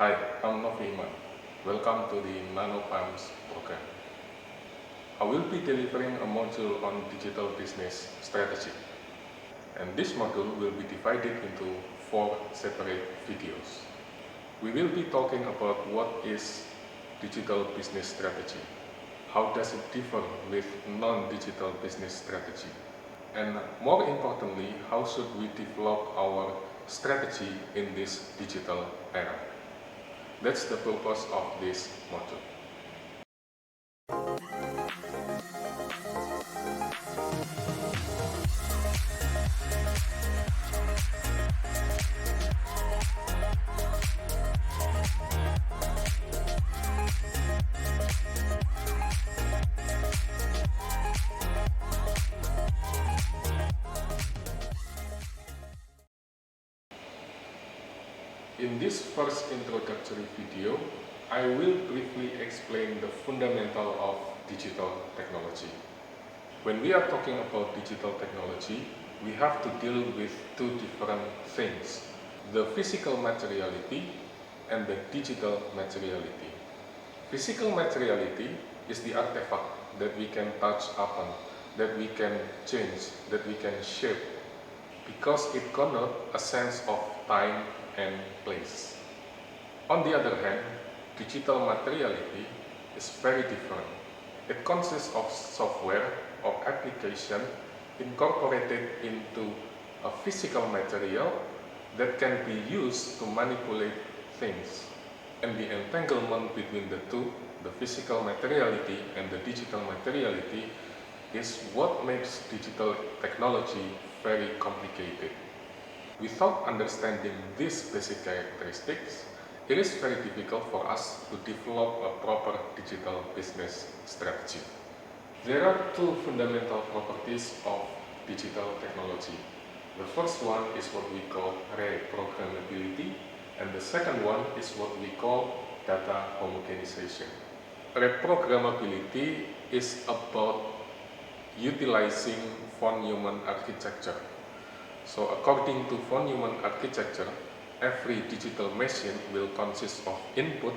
Hi, I'm Noviman. Welcome to the Nano PAMS program. I will be delivering a module on digital business strategy. And this module will be divided into 4 separate videos. We will be talking about what is digital business strategy, how does it differ with non-digital business strategy, and more importantly, how should we develop our strategy in this digital era. That's the purpose of this module. In this first introductory video, I will briefly explain the fundamental of digital technology. When we are talking about digital technology, we have to deal with 2 different things: the physical materiality and the digital materiality. Physical materiality is the artifact that we can touch upon, that we can change, that we can shape, because it connotes a sense of time and place. On the other hand, digital materiality is very different. It consists of software or application incorporated into a physical material that can be used to manipulate things. And the entanglement between the two, the physical materiality and the digital materiality, is what makes digital technology very complicated. Without understanding these basic characteristics, it is very difficult for us to develop a proper digital business strategy. There are 2 fundamental properties of digital technology. The first one is what we call reprogrammability, and the second one is what we call data homogenization. Reprogrammability is about utilizing von Neumann architecture. So according to von Neumann architecture, every digital machine will consist of input,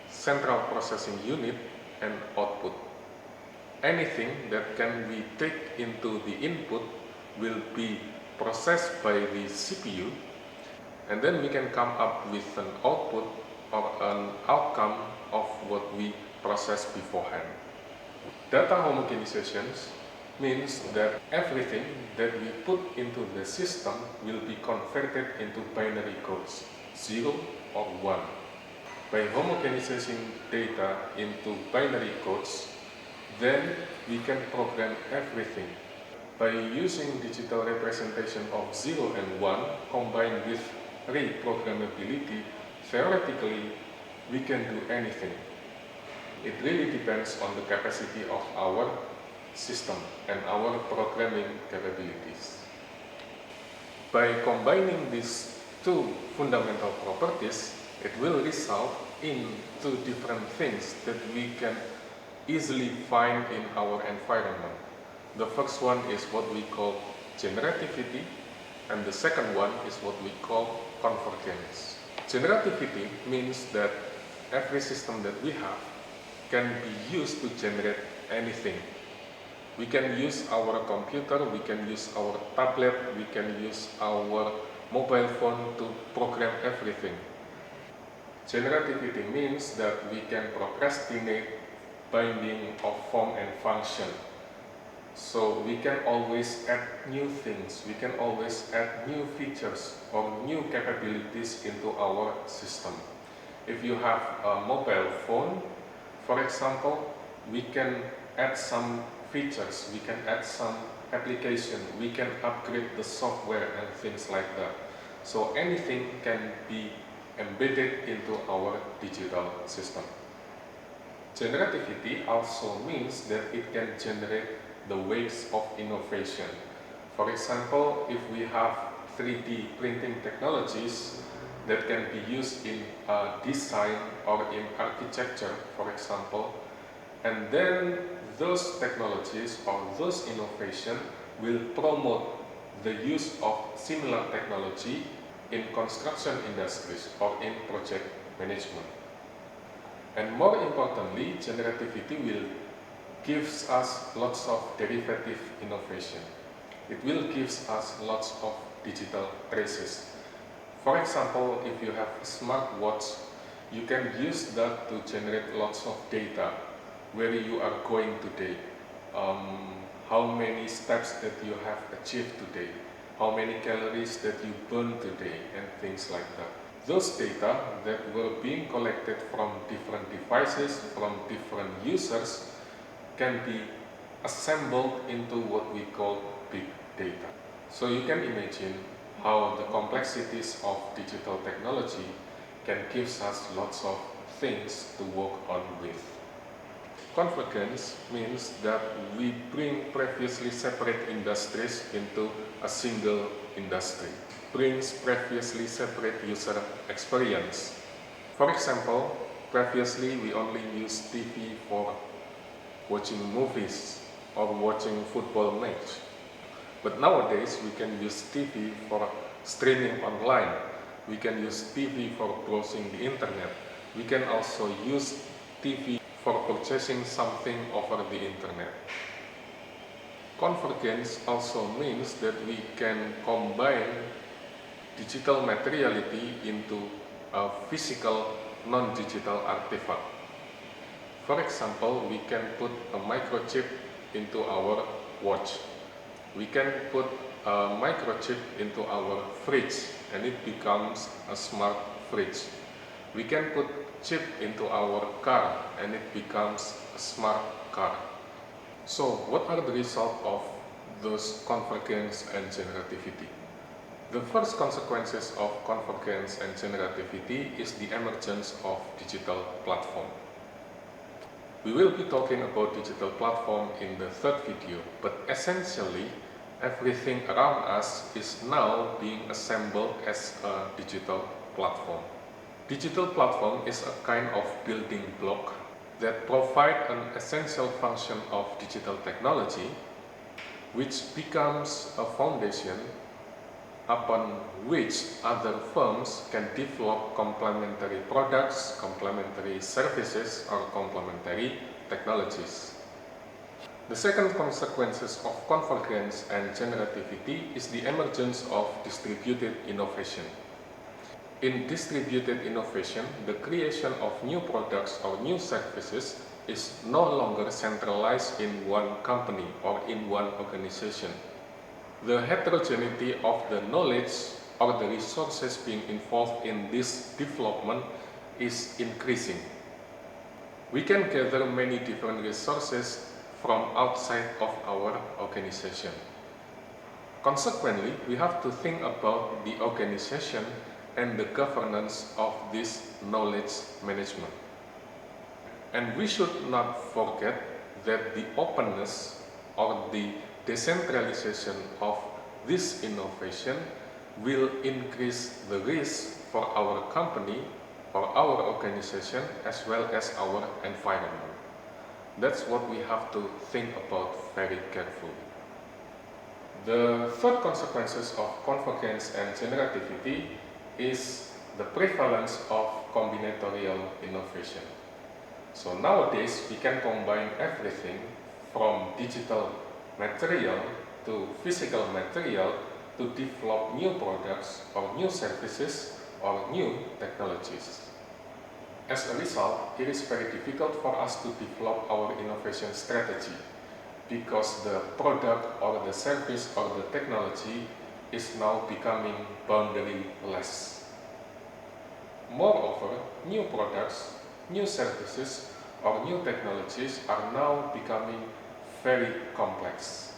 central processing unit, and output. Anything that can be taken into the input will be processed by the CPU, and then we can come up with an output or an outcome of what we processed beforehand. Data homogenization means that everything that we put into the system will be converted into binary codes, 0 or 1. By homogenizing data into binary codes, then we can program everything. By using digital representation of 0 and 1 combined with reprogrammability, theoretically we can do anything. It really depends on the capacity of our system and our programming capabilities. By combining these 2 fundamental properties, it will result in 2 different things that we can easily find in our environment. The first one is what we call generativity, and the second one is what we call convergence. Generativity means that every system that we have can be used to generate anything. We can use our computer, we can use our tablet, we can use our mobile phone to program everything. Generativity means that we can procrastinate binding of form and function. So we can always add new things, we can always add new features or new capabilities into our system. If you have a mobile phone, for example, we can add some features, we can add some application, we can upgrade the software and things like that. So anything can be embedded into our digital system. Generativity also means that it can generate the waves of innovation. For example, if we have 3D printing technologies that can be used in design or in architecture, for example, and then those technologies or those innovation will promote the use of similar technology in construction industries or in project management. And more importantly, generativity will gives us lots of derivative innovation. It will gives us lots of digital traces. For example, if you have a smartwatch, you can use that to generate lots of data, where you are going today, how many steps that you have achieved today, how many calories that you burned today, and things like that. Those data that were being collected from different devices, from different users, can be assembled into what we call big data. So you can imagine how the complexities of digital technology can give us lots of things to work on with. Convergence means that we bring previously separate industries into a single industry, brings previously separate user experience. For example, previously we only used TV for watching movies or watching football match. But nowadays we can use TV for streaming online. We can use TV for browsing the internet. We can also use TV for purchasing something over the internet. Convergence also means that we can combine digital materiality into a physical non-digital artifact. For example, we can put a microchip into our watch. We can put a microchip into our fridge and it becomes a smart fridge. We can put chip into our car and it becomes a smart car. So what are the results of those convergence and generativity? The first consequences of convergence and generativity is the emergence of digital platform. We will be talking about digital platform in the third video, but essentially everything around us is now being assembled as a digital platform. Digital platform is a kind of building block that provide an essential function of digital technology, which becomes a foundation upon which other firms can develop complementary products, complementary services, or complementary technologies. The second consequences of convergence and generativity is the emergence of distributed innovation. In distributed innovation, the creation of new products or new services is no longer centralized in one company or in one organization. The heterogeneity of the knowledge or the resources being involved in this development is increasing. We can gather many different resources from outside of our organization. Consequently, we have to think about the organization and the governance of this knowledge management. And we should not forget that the openness or the decentralization of this innovation will increase the risk for our company, for our organization, as well as our environment. That's what we have to think about very carefully. The third consequences of convergence and generativity is the prevalence of combinatorial innovation. So nowadays we can combine everything from digital material to physical material to develop new products or new services or new technologies. As a result, it is very difficult for us to develop our innovation strategy because the product or the service or the technology is now becoming boundaryless. Moreover, new products, new services, or new technologies are now becoming very complex.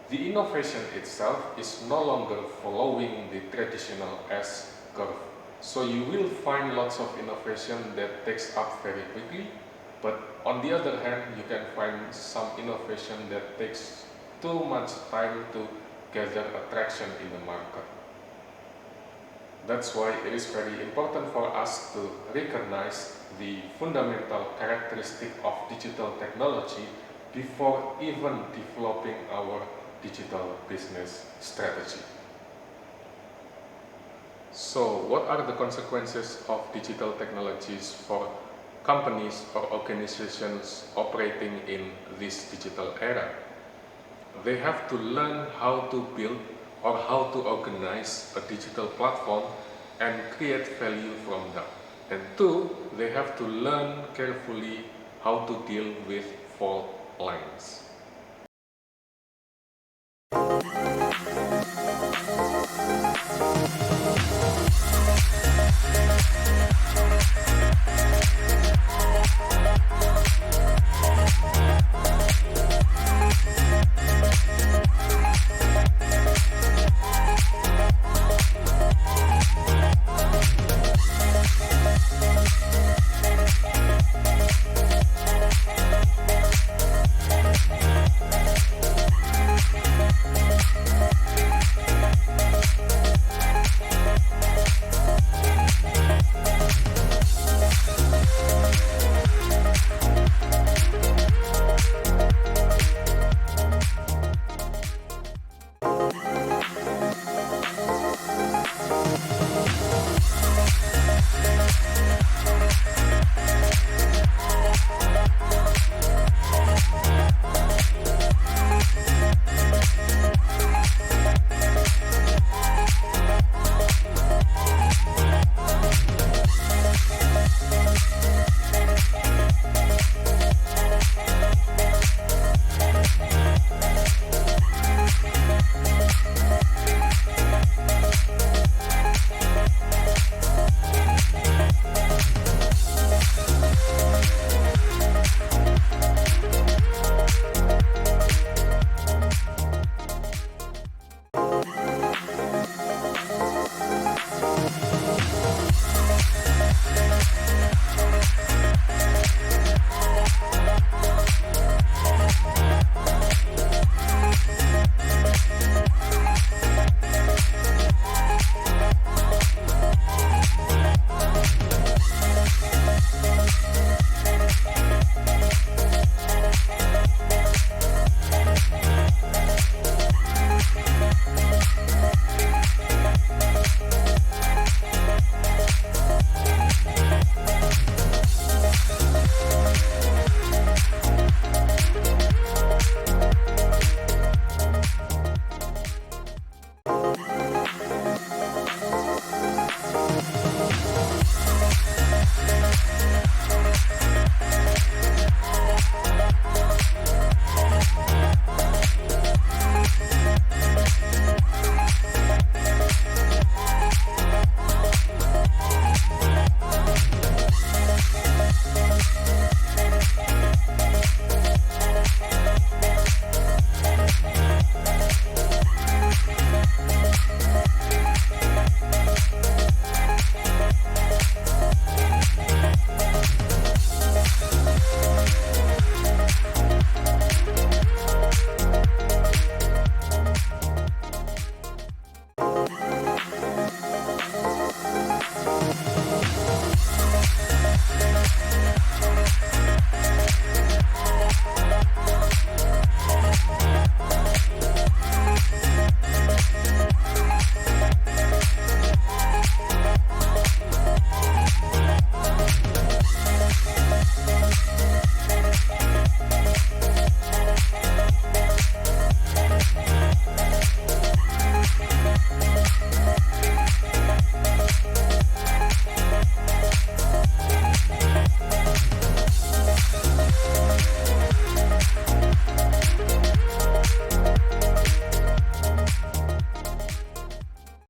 The innovation itself is no longer following the traditional S curve. So you will find lots of innovation that takes up very quickly, but on the other hand, you can find some innovation that takes too much time to gather attraction in the market. That's why it is very important for us to recognize the fundamental characteristic of digital technology before even developing our digital business strategy. So, what are the consequences of digital technologies for companies or organizations operating in this digital era? They have to learn how to build or how to organize a digital platform and create value from that. And two, they have to learn carefully how to deal with fault lines.